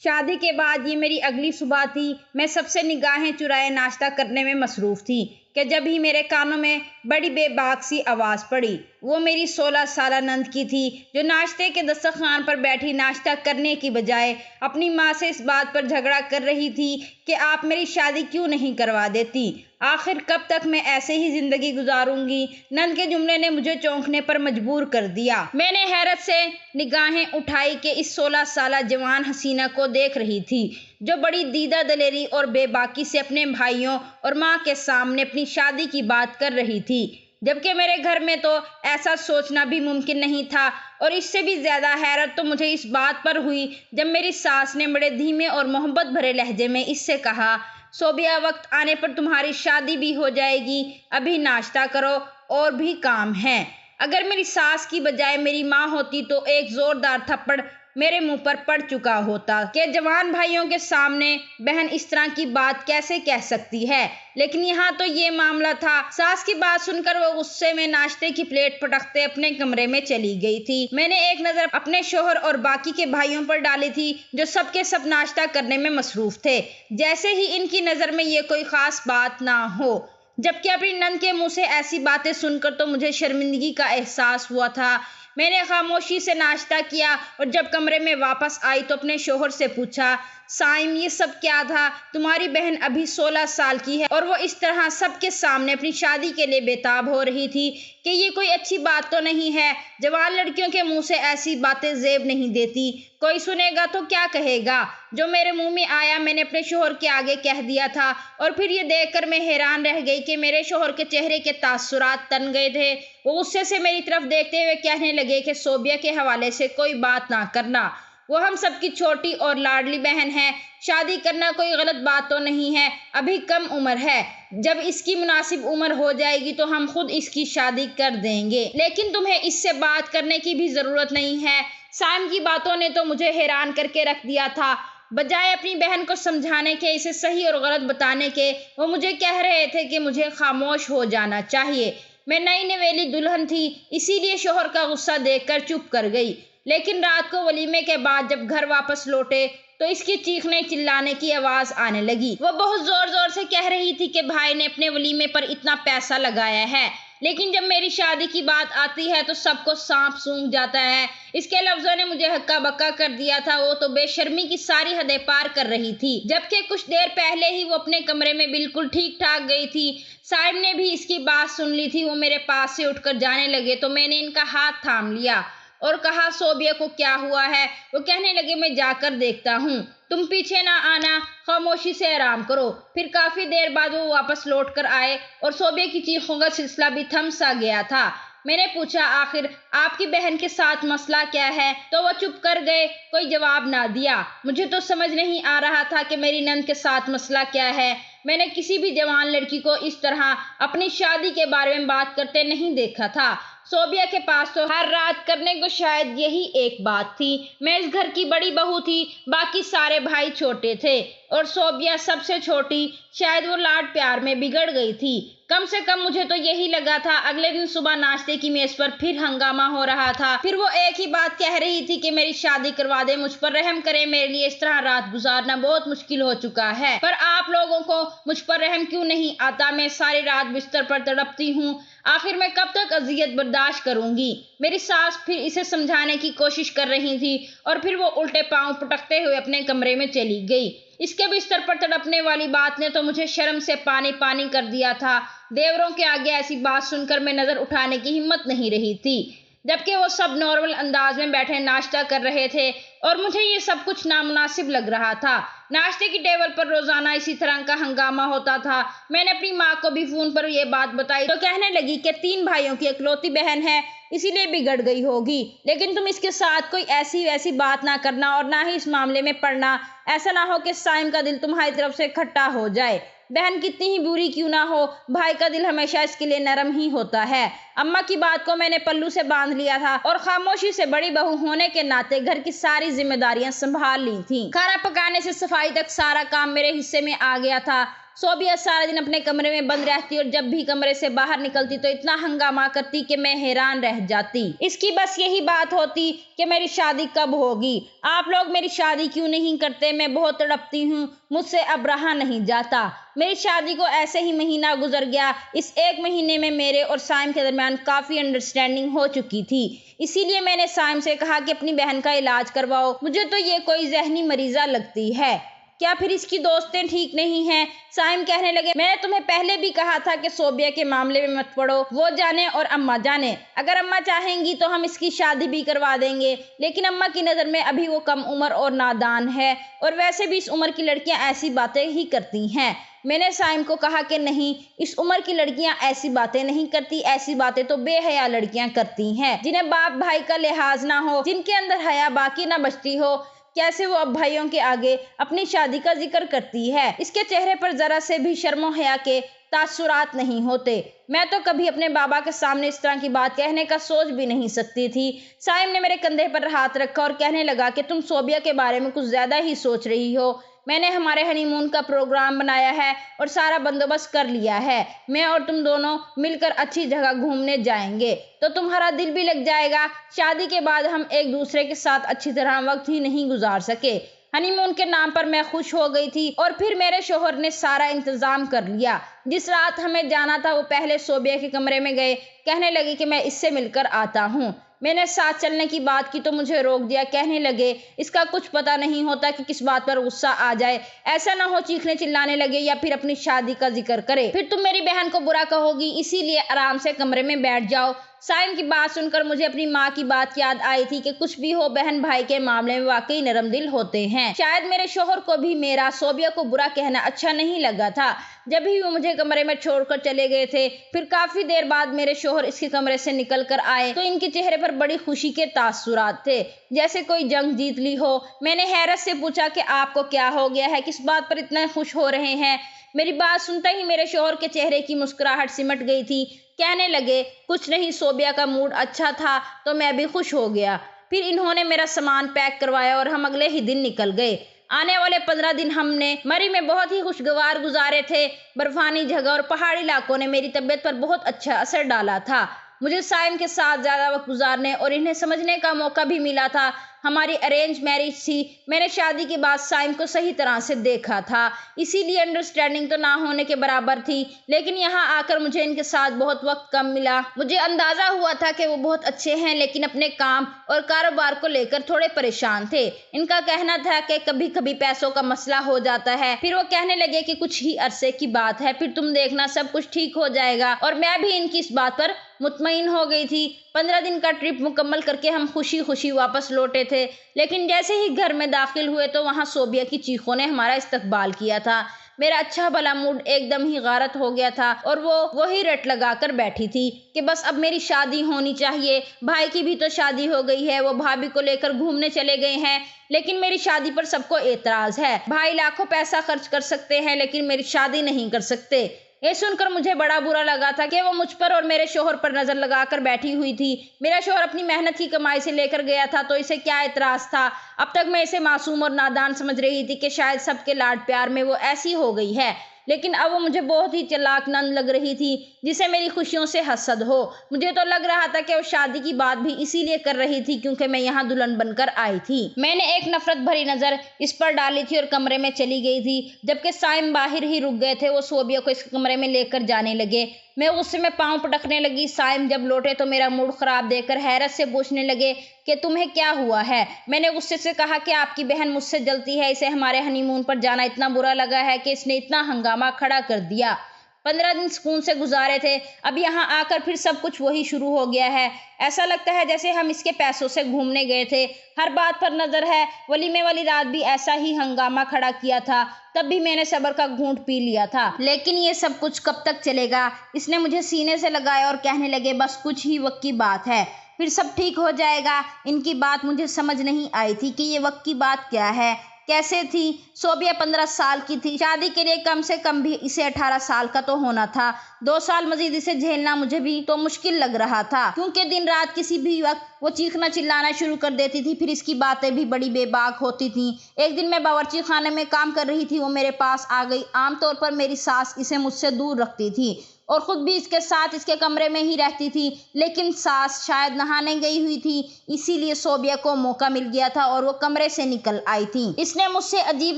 شادی کے بعد یہ میری اگلی صبح تھی۔ میں سب سے نگاہیں چرائے ناشتہ کرنے میں مصروف تھی کہ جب ہی میرے کانوں میں بڑی بے باک سی آواز پڑی۔ وہ میری 16 سالہ نند کی تھی جو ناشتے کے دسترخوان پر بیٹھی ناشتہ کرنے کی بجائے اپنی ماں سے اس بات پر جھگڑا کر رہی تھی کہ آپ میری شادی کیوں نہیں کروا دیتی، آخر کب تک میں ایسے ہی زندگی گزاروں گی۔ نند کے جملے نے مجھے چونکنے پر مجبور کر دیا۔ میں نے حیرت سے نگاہیں اٹھائی کہ اس 16 سالہ جوان حسینہ کو دیکھ رہی تھی جو بڑی دیدہ دلیری اور بے باکی سے اپنے بھائیوں اور ماں کے سامنے اپنی شادی کی بات کر رہی تھی، جبکہ میرے گھر میں تو ایسا سوچنا بھی ممکن نہیں تھا۔ اور اس سے بھی زیادہ حیرت تو مجھے اس بات پر ہوئی جب میری ساس نے بڑے دھیمے اور محبت بھرے لہجے میں اس سے کہا، صوبیہ وقت آنے پر تمہاری شادی بھی ہو جائے گی، ابھی ناشتہ کرو، اور بھی کام ہے۔ اگر میری ساس کی بجائے میری ماں ہوتی تو ایک زوردار تھپڑ میرے منہ پر پڑ چکا ہوتا کہ جوان بھائیوں کے سامنے بہن اس طرح کی بات کیسے کہہ سکتی ہے، لیکن یہاں تو یہ معاملہ تھا۔ ساس کی بات سن کر وہ غصے میں ناشتے کی پلیٹ پٹکتے اپنے کمرے میں چلی گئی تھی۔ میں نے ایک نظر اپنے شوہر اور باقی کے بھائیوں پر ڈالی تھی جو سب کے سب ناشتہ کرنے میں مصروف تھے، جیسے ہی ان کی نظر میں یہ کوئی خاص بات نہ ہو، جبکہ اپنی نند کے منہ سے ایسی باتیں سن کر تو مجھے شرمندگی کا احساس ہوا تھا۔ میں نے خاموشی سے ناشتہ کیا اور جب کمرے میں واپس آئی تو اپنے شوہر سے پوچھا، سائم یہ سب کیا تھا؟ تمہاری بہن ابھی 16 سال کی ہے اور وہ اس طرح سب کے سامنے اپنی شادی کے لیے بےتاب ہو رہی تھی کہ یہ کوئی اچھی بات تو نہیں ہے۔ جوان لڑکیوں کے منہ سے ایسی باتیں زیب نہیں دیتی، کوئی سنے گا تو کیا کہے گا۔ جو میرے منہ میں آیا میں نے اپنے شوہر کے آگے کہہ دیا تھا، اور پھر یہ دیکھ کر میں حیران رہ گئی کہ میرے شوہر کے چہرے کے تاثرات تن گئے تھے۔ وہ غصے سے میری طرف دیکھتے ہوئے کہنے لگے کہ صوبیہ کے حوالے سے کوئی بات نہ کرنا، وہ ہم سب کی چھوٹی اور لاڈلی بہن ہے، شادی کرنا کوئی غلط بات تو نہیں ہے، ابھی کم عمر ہے، جب اس کی مناسب عمر ہو جائے گی تو ہم خود اس کی شادی کر دیں گے، لیکن تمہیں اس سے بات کرنے کی بھی ضرورت نہیں ہے۔ سائم کی باتوں نے تو مجھے حیران کر کے رکھ دیا تھا۔ بجائے اپنی بہن کو سمجھانے کے، اسے صحیح اور غلط بتانے کے، وہ مجھے کہہ رہے تھے کہ مجھے خاموش ہو جانا چاہیے۔ میں نئی نویلی دلہن تھی، اسی لیے شوہر کا غصہ دیکھ کر چپ کر گئی، لیکن رات کو ولیمے کے بعد جب گھر واپس لوٹے تو اس کی چیخنے چلانے کی آواز آنے لگی۔ وہ بہت زور زور سے کہہ رہی تھی کہ بھائی نے اپنے ولیمے پر اتنا پیسہ لگایا ہے، لیکن جب میری شادی کی بات آتی ہے تو سب کو سانپ سونگھ جاتا ہے۔ اس کے لفظوں نے مجھے ہکا بکا کر دیا تھا۔ وہ تو بے شرمی کی ساری حدیں پار کر رہی تھی، جبکہ کچھ دیر پہلے ہی وہ اپنے کمرے میں بالکل ٹھیک ٹھاک گئی تھی۔ صاحب نے بھی اس کی بات سن لی تھی۔ وہ میرے پاس سے اٹھ کر جانے لگے تو میں نے ان کا ہاتھ تھام لیا اور کہا، صوبیہ کو کیا ہوا ہے؟ وہ کہنے لگے، میں جا کر دیکھتا ہوں، تم پیچھے نہ آنا، خاموشی سے آرام کرو۔ پھر کافی دیر بعد وہ واپس لوٹ کر آئے اور صوبیہ کی چیخوں کا سلسلہ بھی تھم سا گیا تھا۔ میں نے پوچھا، آخر آپ کی بہن کے ساتھ مسئلہ کیا ہے؟ تو وہ چپ کر گئے، کوئی جواب نہ دیا۔ مجھے تو سمجھ نہیں آ رہا تھا کہ میری نند کے ساتھ مسئلہ کیا ہے۔ میں نے کسی بھی جوان لڑکی کو اس طرح اپنی شادی کے بارے میں بات کرتے نہیں دیکھا تھا۔ صوبیہ کے پاس تو ہر رات کرنے کو شاید یہی ایک بات تھی۔ میں اس گھر کی بڑی بہو تھی، باقی سارے بھائی چھوٹے تھے اور صوبیہ سب سے چھوٹی، شاید وہ لاڈ پیار میں بگڑ گئی تھی۔ کم سے کم مجھے تو یہی لگا تھا۔ اگلے دن صبح ناشتے کی میز پر پھر ہنگامہ ہو رہا تھا۔ پھر وہ ایک ہی بات کہہ رہی تھی کہ میری شادی کروا دے، مجھ پر رحم کرے، میرے لیے اس طرح رات گزارنا بہت مشکل ہو چکا ہے۔ پر آپ لوگوں کو مجھ پر رحم کیوں نہیں آتا؟ میں ساری رات بستر پر تڑپتی ہوں، آخر میں کب تک اذیت برداشت کروں گی؟ میری ساس پھر اسے سمجھانے کی کوشش کر رہی تھی اور پھر وہ الٹے پاؤں پٹکتے ہوئے اپنے کمرے میں چلی گئی۔ اس کے بستر پر تڑپنے والی بات نے تو مجھے شرم سے پانی پانی کر دیا تھا۔ دیوروں کے آگے ایسی بات سن کر میں نظر اٹھانے کی ہمت نہیں رہی تھی، جبکہ وہ سب نارمل انداز میں بیٹھے ناشتہ کر رہے تھے اور مجھے یہ سب کچھ نامناسب لگ رہا تھا۔ ناشتے کی ٹیبل پر روزانہ اسی طرح کا ہنگامہ ہوتا تھا۔ میں نے اپنی ماں کو بھی فون پر یہ بات بتائی تو کہنے لگی کہ 3 بھائیوں کی اکلوتی بہن ہے، اسی لیے بگڑ گئی ہوگی، لیکن تم اس کے ساتھ کوئی ایسی ویسی بات نہ کرنا اور نہ ہی اس معاملے میں پڑنا، ایسا نہ ہو کہ سائم کا دل تمہاری طرف سے کھٹا ہو جائے۔ بہن کتنی ہی بری کیوں نہ ہو، بھائی کا دل ہمیشہ اس کے لیے نرم ہی ہوتا ہے۔ اماں کی بات کو میں نے پلو سے باندھ لیا تھا اور خاموشی سے بڑی بہو ہونے کے ناطے گھر کی ساری ذمہ داریاں سنبھال لی تھیں۔ کھانا پکانے سے صفائی تک سارا کام میرے حصے میں آ گیا تھا۔ सोबिया सारा दिन अपने कमरे में बंद रहती और जब भी कमरे से बाहर निकलती तो इतना हंगामा करती कि मैं हैरान रह जाती। इसकी बस यही बात होती कि मेरी शादी कब होगी, आप लोग मेरी शादी क्यों नहीं करते, मैं बहुत तड़पती हूँ, मुझसे अब रहा नहीं जाता। मेरी शादी को ऐसे ही महीना गुजर गया। इस एक महीने में मेरे और साइम के दरमियान काफ़ी अंडरस्टैंडिंग हो चुकी थी। इसीलिए मैंने साइम से कहा कि अपनी बहन का इलाज करवाओ, मुझे तो ये कोई जहनी मरीज़ा लगती है। क्या फिर इसकी दोस्तें ठीक नहीं हैं? साइम कहने लगे, मैंने तुम्हें पहले भी कहा था कि सोबिया के मामले में मत पड़ो, वो जाने और अम्मा जाने। अगर अम्मा चाहेंगी तो हम इसकी शादी भी करवा देंगे, लेकिन अम्मा की नज़र में अभी वो कम उम्र और नादान है, और वैसे भी इस उम्र की लड़कियां ऐसी बातें ही करती हैं। मैंने साइम को कहा कि नहीं, इस उम्र की लड़कियां ऐसी बातें नहीं करती, ऐसी बातें तो बेहया लड़कियां करती हैं, जिन्हें बाप भाई का लिहाज ना हो, जिनके अंदर हया बाकी ना बचती हो। कैसे वो अब भाइयों के आगे अपनी शादी का जिक्र करती है। इसके चेहरे पर जरा से भी शर्मो हया के तासुरात नहीं होते। मैं तो कभी अपने बाबा के सामने इस तरह की बात कहने का सोच भी नहीं सकती थी। साइम ने मेरे कंधे पर हाथ रखा और कहने लगा कि तुम सोबिया के बारे में कुछ ज्यादा ही सोच रही हो। मैंने हमारे हनीमून का प्रोग्राम बनाया है और सारा बंदोबस्त कर लिया है। मैं और तुम दोनों मिलकर अच्छी जगह घूमने जाएंगे तो तुम्हारा दिल भी लग जाएगा। शादी के बाद हम एक दूसरे के साथ अच्छी तरह वक्त ही नहीं गुजार सके। हनीमून के नाम पर मैं खुश हो गई थी और फिर मेरे शोहर ने सारा इंतजाम कर लिया। जिस रात हमें जाना था वो पहले सोबिया के कमरे में गए, कहने लगे कि मैं इससे मिलकर आता हूँ। मैंने साथ चलने की बात की तो मुझे रोक दिया। कहने लगे, इसका कुछ पता नहीं होता कि किस बात पर गुस्सा आ जाए, ऐसा ना हो चीखने चिल्लाने लगे या फिर अपनी शादी का जिक्र करे, फिर तुम मेरी बहन को बुरा कहोगी, इसीलिए आराम से कमरे में बैठ जाओ। साइम की बात सुनकर मुझे अपनी माँ की बात याद आई थी कि कुछ भी हो, बहन भाई के मामले में वाकई नरम दिल होते हैं। शायद मेरे शोहर को भी मेरा सोबिया को बुरा कहना अच्छा नहीं लगा था। जब भी वो मुझे कमरे में छोड़कर चले गए थे, फिर काफी देर बाद मेरे शोहर इसके कमरे से निकल कर आए तो इनके चेहरे पर बड़ी खुशी के तासुरात थे, जैसे कोई जंग जीत ली हो। मैंने हैरत से पूछा कि आपको क्या हो गया है, किस बात पर इतना खुश हो रहे हैं? मेरी बात सुनते ही मेरे शोहर के चेहरे की मुस्कुराहट सिमट गई थी। कहने लगे, कुछ नहीं, सोबिया का मूड अच्छा था तो मैं भी खुश हो गया। फिर इन्होंने मेरा सामान पैक करवाया और हम अगले ही दिन निकल गए। आने वाले 15 दिन हमने मरी में बहुत ही खुशगवार गुजारे थे। बर्फानी जगह और पहाड़ी इलाकों ने मेरी तबीयत पर बहुत अच्छा असर डाला था। मुझे साइम के साथ ज़्यादा वक्त गुजारने और इन्हें समझने का मौका भी मिला था। हमारी अरेंज मैरिज थी। मैंने शादी के बाद साइम को सही तरह से देखा था, इसीलिए अंडरस्टैंडिंग तो ना होने के बराबर थी, लेकिन यहाँ आकर मुझे इनके साथ बहुत वक्त कम मिला। मुझे अंदाज़ा हुआ था कि वो बहुत अच्छे हैं, लेकिन अपने काम और कारोबार को लेकर थोड़े परेशान थे। इनका कहना था कि कभी कभी पैसों का मसला हो जाता है। फिर वो कहने लगे कि कुछ ही अरसे की बात है, फिर तुम देखना सब कुछ ठीक हो जाएगा, और मैं भी इनकी इस बात पर मुतमईन हो गई थी। 15 दिन का ट्रिप मुकम्मल करके हम खुशी खुशी वापस लौटे थे, लेकिन जैसे ही घर में दाखिल हुए तो वहाँ सोबिया की चीखों ने हमारा इस्तकबाल किया था। मेरा अच्छा भला मूड एकदम ही गारत हो गया था और वो वही रट लगा कर बैठी थी कि बस अब मेरी शादी होनी चाहिए। भाई की भी तो शादी हो गई है, वो भाभी को लेकर घूमने चले गए हैं, लेकिन मेरी शादी पर सबको एतराज है। भाई लाखों पैसा खर्च कर सकते हैं लेकिन मेरी शादी नहीं कर सकते। ये सुनकर मुझे बड़ा बुरा लगा था कि वो मुझ पर और मेरे शोहर पर नजर लगाकर बैठी हुई थी। मेरा शोहर अपनी मेहनत की कमाई से लेकर गया था तो इसे क्या एतराज था। अब तक मैं इसे मासूम और नादान समझ रही थी कि शायद सबके लाड प्यार में वो ऐसी हो गई है, लेकिन अब वो मुझे बहुत ही चालाक नंद लग रही थी जिसे मेरी खुशियों से हसद हो। मुझे तो लग रहा था कि वो शादी की बात भी इसीलिए कर रही थी क्योंकि मैं यहाँ दुल्हन बनकर आई थी। मैंने एक नफरत भरी नजर इस पर डाली थी और कमरे में चली गई थी। जबकि साइम बाहर ही रुक गए थे, वो सोबिया को इस कमरे में लेकर जाने लगे। मैं गुस्से में पांव पटकने लगी। साइम जब लौटे तो मेरा मूड खराब देखकर हैरत से पूछने लगे कि तुम्हें क्या हुआ है। मैंने गुस्से से कहा कि आपकी बहन मुझसे जलती है, इसे हमारे हनीमून पर जाना इतना बुरा लगा है कि इसने इतना हंगामा खड़ा कर दिया। 15 दिन सुकून से गुजारे थे, अब यहाँ आकर फिर सब कुछ वही शुरू हो गया है। ऐसा लगता है जैसे हम इसके पैसों से घूमने गए थे। हर बात पर नजर है। वलीमे वाली रात भी ऐसा ही हंगामा खड़ा किया था, तब भी मैंने सब्र का घूंट पी लिया था। लेकिन ये सब कुछ कब तक चलेगा? इसने मुझे सीने से लगाया और कहने लगे, बस कुछ ही वक्त की बात है, फिर सब ठीक हो जाएगा। इनकी बात मुझे समझ नहीं आई थी कि ये वक्त की बात क्या है। कैसे थी? सोबिया 15 साल की थी। शादी के लिए कम से कम भी इसे 18 साल का तो होना था। 2 साल मजीद इसे झेलना मुझे भी तो मुश्किल लग रहा था, क्योंकि दिन रात किसी भी वक्त वो चीखना चिल्लाना शुरू कर देती थी। फिर इसकी बातें भी बड़ी बेबाक होती थी। एक दिन मैं बावर्ची खाने में काम कर रही थी, वो मेरे पास आ गई। आमतौर पर मेरी सास इसे मुझसे दूर रखती थी और खुद भी इसके साथ इसके कमरे में ही रहती थी, लेकिन सास शायद नहाने गई हुई थी, इसीलिए सोबिया को मौका मिल गया था और वो कमरे से निकल आई थी। इसने मुझसे अजीब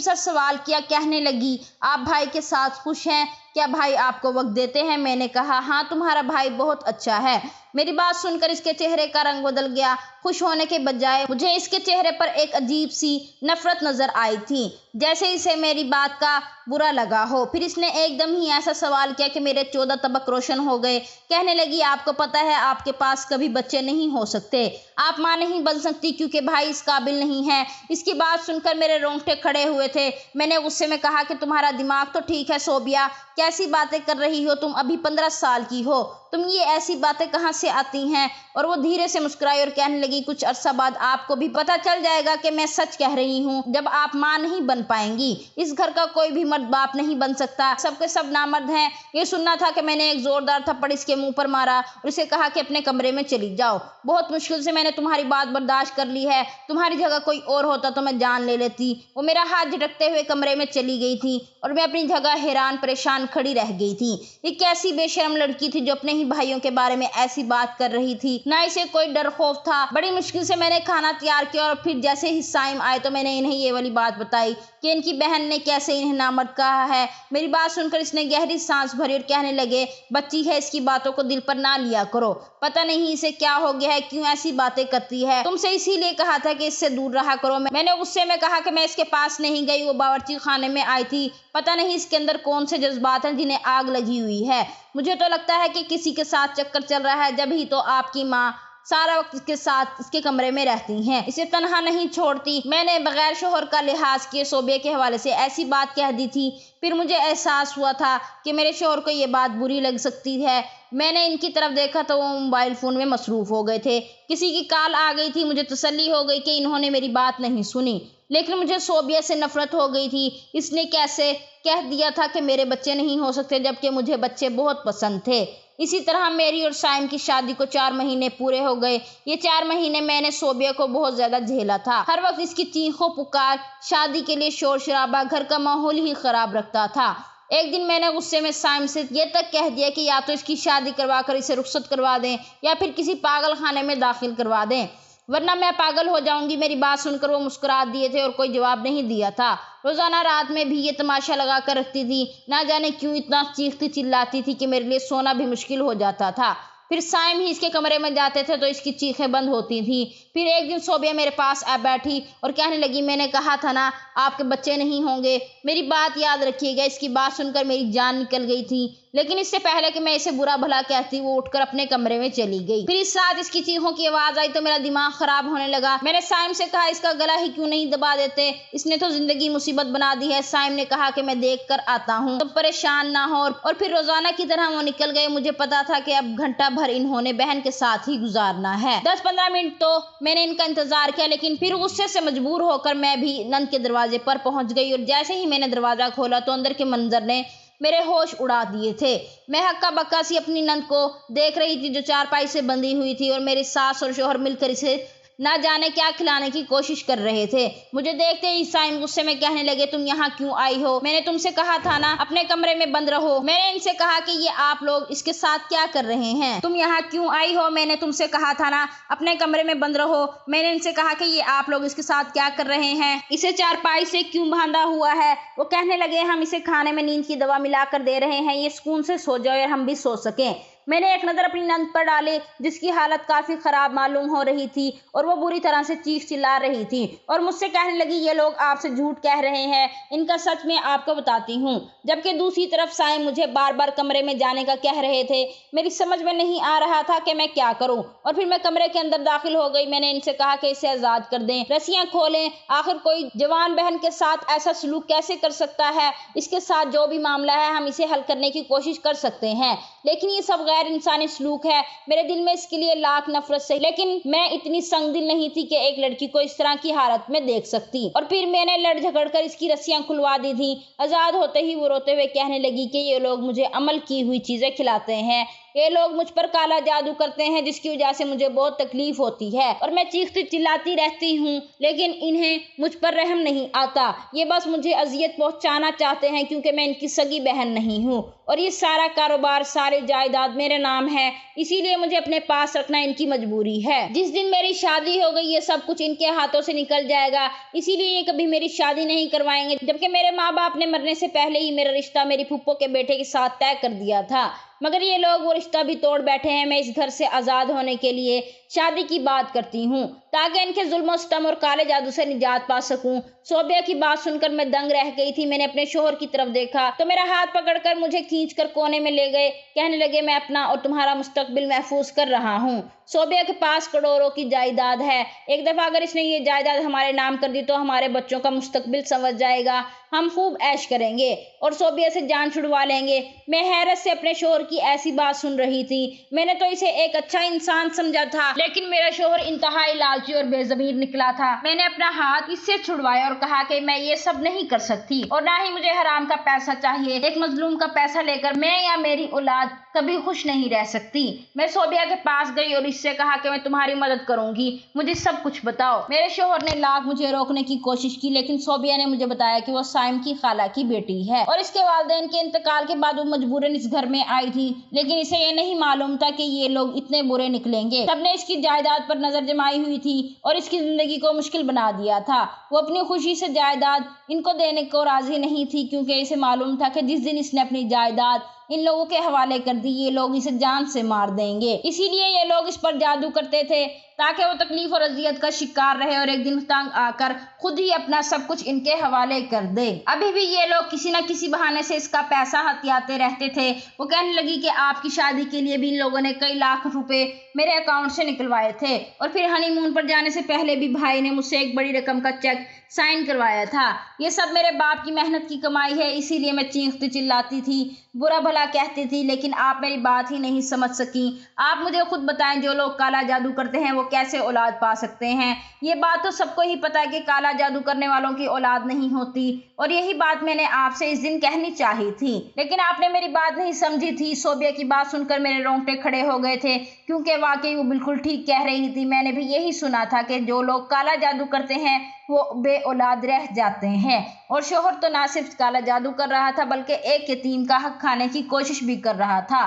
सा सवाल किया, कहने लगी, आप भाई के साथ खुश हैं? क्या भाई आपको वक्त देते हैं? मैंने कहा, हाँ, तुम्हारा भाई बहुत अच्छा है। मेरी बात सुनकर इसके चेहरे का रंग बदल गया। खुश होने के बजाय मुझे इसके चेहरे पर एक अजीब सी नफरत नजर आई थी, जैसे इसे मेरी बात का बुरा लगा हो। फिर इसने एकदम ही ऐसा सवाल किया कि मेरे 14 तबक रोशन हो गए। कहने लगी, आपको पता है आपके पास कभी बच्चे नहीं हो सकते, आप माँ नहीं बन सकती क्योंकि भाई इस काबिल नहीं है। इसकी बात सुनकर मेरे रोंगटे खड़े हुए थे। मैंने गुस्से में कहा कि तुम्हारा दिमाग तो ठीक है सोबिया, कैसी बातें कर रही हो तुम? अभी 15 साल की हो, तुम ये ऐसी बातें कहाँ से आती हैं? और वो धीरे से मुस्कुराई और कहने लगी, कुछ अरसा बाद आपको भी पता चल जाएगा कि मैं सच कह रही हूँ। जब आप माँ नहीं बन पाएंगी, इस घर का कोई भी मर्द बाप नहीं बन सकता, सबके सब नामर्द हैं। ये सुनना था कि मैंने एक जोरदार थप्पड़ इसके मुंह पर मारा और इसे कहा कि अपने कमरे में चली जाओ। बहुत मुश्किल से मैंने तुम्हारी बात बर्दाश्त कर ली है, तुम्हारी जगह कोई और होता तो मैं जान ले लेती। वो मेरा हाथ झटकते हुए कमरे में चली गई थी और मैं अपनी जगह हैरान परेशान खड़ी रह गई थी। ये कैसी बेशर्म लड़की थी जो अपने ही भाइयों के बारे में ऐसी बात कर रही थी, ना इसे कोई डर खौफ था। बड़ी मुश्किल से मैंने खाना तैयार किया और फिर जैसे ही साइम आए तो मैंने इन्हें ये वाली बात बताई कि इनकी बहन ने कैसे इन्हें नामर्द कहा है। मेरी बात सुनकर इसने गहरी सांस भरी और कहने लगे, बच्ची है, इसकी बातों को दिल पर ना लिया करो, पता नहीं इसे क्या हो गया है, क्यों ऐसी बातें करती है। तुमसे इसीलिए कहा था कि इससे दूर रहा करो। मैंने गुस्से में कहा कि मैं इसके पास नहीं गई, वो बावर्ची खाने में आई थी। पता नहीं इसके अंदर कौन से जज्बात हैं जिन्हें आग लगी हुई है। मुझे तो लगता है कि किसी के साथ चक्कर चल रहा है, जब ही तो आपकी माँ सारा वक्त इसके साथ इसके कमरे में रहती हैं, इसे तन्हा नहीं छोड़ती। मैंने बगैर शोहर का लिहाज किए सोबिया के हवाले से ऐसी बात कह दी थी। फिर मुझे एहसास हुआ था कि मेरे शोहर को ये बात बुरी लग सकती है। मैंने इनकी तरफ देखा तो वो मोबाइल फ़ोन में मसरूफ़ हो गए थे। किसी की कॉल आ गई थी। मुझे तसल्ली हो गई कि इन्होंने मेरी बात नहीं सुनी, लेकिन मुझे सोबिया से नफरत हो गई थी। इसने कैसे कह दिया था कि मेरे बच्चे नहीं हो सकते, जबकि मुझे बच्चे बहुत पसंद थे। इसी तरह मेरी और साइम की शादी को 4 महीने पूरे हो गए। ये 4 महीने मैंने सोबिया को बहुत ज़्यादा झेला था। हर वक्त इसकी चीखों पुकार, शादी के लिए शोर शराबा, घर का माहौल ही ख़राब रखता था। एक दिन मैंने गुस्से में साइम से ये तक कह दिया कि या तो इसकी शादी करवा कर इसे रुखसत करवा दें या फिर किसी पागल खाने में दाखिल करवा दें, वरना मैं पागल हो जाऊंगी। मेरी बात सुनकर वो मुस्कुरा दिए थे और कोई जवाब नहीं दिया था। रोज़ाना रात में भी ये तमाशा लगा कर रखती थी। ना जाने क्यों इतना चीखती चिल्लाती थी कि मेरे लिए सोना भी मुश्किल हो जाता था। फिर साइम ही इसके कमरे में जाते थे तो इसकी चीखें बंद होती थी। फिर एक दिन सोबिया मेरे पास आ बैठी और कहने लगी, मैंने कहा था ना आपके बच्चे नहीं होंगे, मेरी बात याद रखिएगा। इसकी बात सुनकर मेरी जान निकल गई थी, लेकिन इससे पहले कि मैं इसे बुरा भला कहती, वो उठकर अपने कमरे में चली गई। फिर इस रात इसकी चीखों की आवाज़ आई तो मेरा दिमाग खराब होने लगा। मैंने साइम से कहा, इसका गला ही क्यों नहीं दबा देते, इसने तो जिंदगी मुसीबत बना दी है। साइम ने कहा कि मैं देख कर आता हूँ, तो परेशान ना हो। और फिर रोजाना की तरह वो निकल गए। मुझे पता था कि अब घंटा भर इन्होंने बहन के साथ ही गुजारना है। 10-15 मिनट तो मैंने इनका इंतजार किया, लेकिन फिर गुस्से से मजबूर होकर मैं भी नंद के दरवाजे पर पहुंच गई। और जैसे ही मैंने दरवाजा खोला तो अंदर के मंजर ने मेरे होश उड़ा दिए थे। मैं हक्का बक्का सी अपनी नंद को देख रही थी जो चारपाई से बंधी हुई थी और मेरी सास और शोहर मिलकर इसे ना जाने क्या खिलाने की कोशिश कर रहे थे। मुझे देखते ही साइम गुस्से में कहने लगे, तुम यहाँ क्यों आई हो? मैंने तुमसे कहा था ना अपने कमरे में बंद रहो। मैंने इनसे कहा कि ये आप लोग इसके साथ क्या कर रहे हैं? तुम यहाँ क्यों आई हो? मैंने तुमसे कहा था ना अपने कमरे में बंद रहो। मैंने इनसे कहा कि ये आप लोग इसके साथ क्या कर रहे हैं? इसे चारपाई से क्यों बांधा हुआ है? वो कहने लगे, हम इसे खाने में नींद की दवा मिलाकर दे रहे हैं, ये सुकून से सो जाए और हम भी सो सकें। मैंने एक नज़र अपनी नंद पर डाली जिसकी हालत काफ़ी ख़राब मालूम हो रही थी और वो बुरी तरह से चीख चिल्ला रही थी और मुझसे कहने लगी, ये लोग आपसे झूठ कह रहे हैं, इनका सच मैं आपको बताती हूँ। जबकि दूसरी तरफ साइम मुझे बार बार कमरे में जाने का कह रहे थे। मेरी समझ में नहीं आ रहा था कि मैं क्या करूँ और फिर मैं कमरे के अंदर दाखिल हो गई। मैंने इनसे कहा कि इसे आज़ाद कर दें, रस्सियाँ खोलें। आखिर कोई जवान बहन के साथ ऐसा सलूक कैसे कर सकता है? इसके साथ जो भी मामला है हम इसे हल करने की कोशिश कर सकते हैं, लेकिन ये सब गैर इंसानी सलूक है। मेरे दिल में इसके लिए लाख नफरत से, लेकिन मैं इतनी संग दिल नहीं थी कि एक लड़की को इस तरह की हालत में देख सकती। और फिर मैंने लड़ झगड़ कर इसकी रस्सियां खुलवा दी थी। आजाद होते ही वो रोते हुए कहने लगी कि ये लोग मुझे अमल की हुई चीजें खिलाते हैं, ये लोग मुझ पर काला जादू करते हैं, जिसकी वजह से मुझे बहुत तकलीफ होती है और मैं चीखती चिल्लाती रहती हूँ, लेकिन इन्हें मुझ पर रहम नहीं आता। ये बस मुझे अजियत पहुंचाना चाहते हैं क्योंकि मैं इनकी सगी बहन नहीं हूँ और ये सारा कारोबार, सारी जायदाद मेरे नाम है, इसीलिए मुझे अपने पास रखना इनकी मजबूरी है। जिस दिन मेरी शादी हो गई ये सब कुछ इनके हाथों से निकल जाएगा, इसीलिए ये कभी मेरी शादी नहीं करवाएंगे, जबकि मेरे माँ बाप ने मरने से पहले ही मेरा रिश्ता मेरी फूफो के बेटे के साथ तय कर दिया था, मगर ये लोग वो रिश्ता भी तोड़ बैठे हैं। मैं इस घर से आज़ाद होने के लिए शादी की बात करती हूँ ताकि इनके जुल्म सितम और काले जादू से निजात पा सकूं। सोबिया की बात सुनकर मैं दंग रह गई थी। मैंने अपने शोहर की तरफ देखा तो मेरा हाथ पकड़कर मुझे खींचकर कोने में ले गए। कहने लगे, मैं अपना और तुम्हारा मुस्तकबिल महफूज कर रहा हूँ। सोबिया के पास करोड़ों की जायदाद है। एक दफा अगर इसने ये जायदाद हमारे नाम कर दी तो हमारे बच्चों का मुस्तकबिल संवर जाएगा, हम खूब ऐश करेंगे और सोबिया से जान छुड़वा लेंगे। मैं हैरत से अपने शोहर की ऐसी बात सुन रही थी। मैंने तो इसे एक अच्छा इंसान समझा था, लेकिन मेरा शोहर इंतहाई लालची और बेज़मीर निकला था। मैंने अपना हाथ इससे छुड़वाया और कहा कि मैं ये सब नहीं कर सकती और ना ही मुझे हराम का पैसा चाहिए। एक मजलूम का पैसा लेकर मैं या मेरी औलाद कभी खुश नहीं रह सकती। मैं सोबिया के पास गई और इससे कहा कि मैं तुम्हारी मदद करूंगी, मुझे सब कुछ बताओ। मेरे शोहर ने लाख मुझे रोकने की कोशिश की, लेकिन सोबिया ने मुझे बताया कि वो साइम की खाला की बेटी है और इसके वालिदैन के इंतकाल के बाद वो मजबूरन इस घर में आई थी, लेकिन इसे ये नहीं मालूम था कि ये लोग इतने बुरे निकलेंगे। सबने इसकी जायदाद पर नजर जमाई हुई थी और इसकी जिंदगी को मुश्किल बना दिया था। वो अपनी खुशी से जायदाद इनको देने को राजी नहीं थी, क्योंकि इसे मालूम था कि जिस दिन इसने अपनी जायदाद इन लोगों के हवाले कर दी ये लोग इसे जान से मार देंगे। इसीलिए ये लोग इस पर जादू करते थे ताकि वो तकलीफ और अजियत का शिकार रहे और एक दिन तंग आकर खुद ही अपना सब कुछ इनके हवाले कर दे। अभी भी ये लोग किसी न किसी बहाने से इसका पैसा हथियाते रहते थे। वो कहने लगी कि आपकी शादी के लिए भी इन लोगों ने कई लाख रुपए मेरे अकाउंट से निकलवाए थे और फिर हनीमून पर जाने से पहले भी भाई ने मुझसे एक बड़ी रकम का चेक साइन करवाया था। ये सब मेरे बाप की मेहनत की कमाई है, इसीलिए मैं चीखती चिल्लाती थी, बुरा भला कहती थी, लेकिन आप मेरी बात ही नहीं समझ सकी। आप मुझे खुद बताएं, जो लोग काला जादू करते हैं वो कैसे औलाद पा सकते हैं? ये बात तो सबको ही पता है कि काला जादू करने वालों की औलाद नहीं होती और यही बात मैंने आपसे इस दिन कहनी चाही थी, लेकिन आपने मेरी बात नहीं समझी थी। सोबिया की बात सुनकर मेरे रोंगटे खड़े हो गए थे, क्योंकि वाकई वो बिल्कुल ठीक कह रही थी। मैंने भी यही सुना था कि जो लोग काला जादू करते हैं वो बे औलाद रह जाते हैं और शोहर तो ना सिर्फ काला जादू कर रहा था बल्कि एक यतीम का हक खाने की कोशिश भी कर रहा था।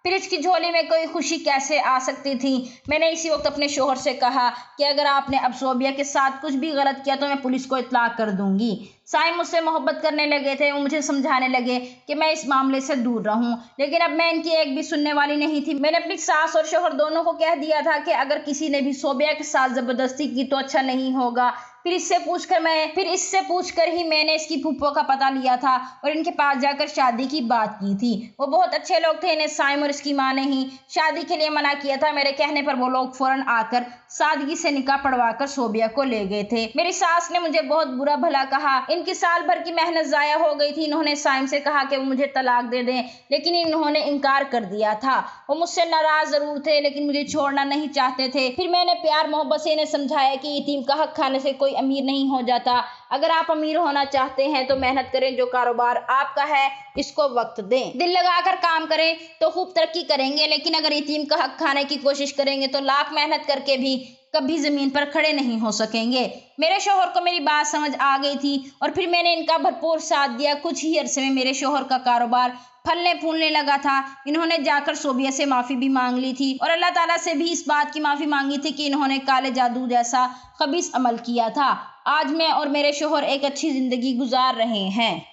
फिर इसकी झोली में कोई खुशी कैसे आ सकती थी? मैंने इसी वक्त अपने शोहर से कहा कि अगर आपने अब सोबिया के साथ कुछ भी गलत किया तो मैं पुलिस को इत्तला कर दूंगी। साइम मुझसे मोहब्बत करने लगे थे। वो मुझे समझाने लगे कि मैं इस मामले से दूर रहूं, लेकिन अब मैं इनकी एक भी सुनने वाली नहीं थी। मैंने अपनी सास और शोहर दोनों को कह दिया था कि अगर किसी ने भी सोबिया के साथ जबरदस्ती की तो अच्छा नहीं होगा। फिर इससे पूछकर ही मैंने इसकी फूफो का पता लिया था और इनके पास जाकर शादी की बात की थी। वो बहुत अच्छे लोग थे। इन्हें साइम और इसकी माँ ने ही शादी के लिए मना किया था। मेरे कहने पर वो लोग फौरन आकर सादगी से निकाह पढ़वाकर सोबिया को ले गए थे। मेरी सास ने मुझे बहुत बुरा भला कहा। इनकी साल भर की मेहनत जाया हो गई थी। इन्होंने साइम से कहा कि वो मुझे तलाक दे दें, लेकिन इन्होंने इनकार कर दिया था। वो मुझसे नाराज जरूर थे, लेकिन मुझे छोड़ना नहीं चाहते थे। फिर मैंने प्यार मोहब्बत से इन्हें समझाया कि यतीम का हक खाने से कोई अमीर नहीं हो जाता। अगर आप अमीर होना चाहते हैं तो मेहनत करें, जो कारोबार आपका है इसको वक्त दें, दिल लगाकर काम करें तो खूब तरक्की करेंगे, लेकिन अगर यतीम का हक खाने की कोशिश करेंगे तो लाख मेहनत करके भी कभी जमीन पर खड़े नहीं हो सकेंगे। मेरे शोहर को मेरी बात समझ आ गई थी और फिर मैंने इनका भरपूर साथ दिया। कुछ ही अरसे में मेरे शोहर का कारोबार फलने फूलने लगा था। इन्होंने जाकर सोबिया से माफ़ी भी मांग ली थी और अल्लाह ताला से भी इस बात की माफ़ी मांगी थी कि इन्होंने काले जादू जैसा खबीस अमल किया था। आज मैं और मेरे शोहर एक अच्छी ज़िंदगी गुजार रहे हैं।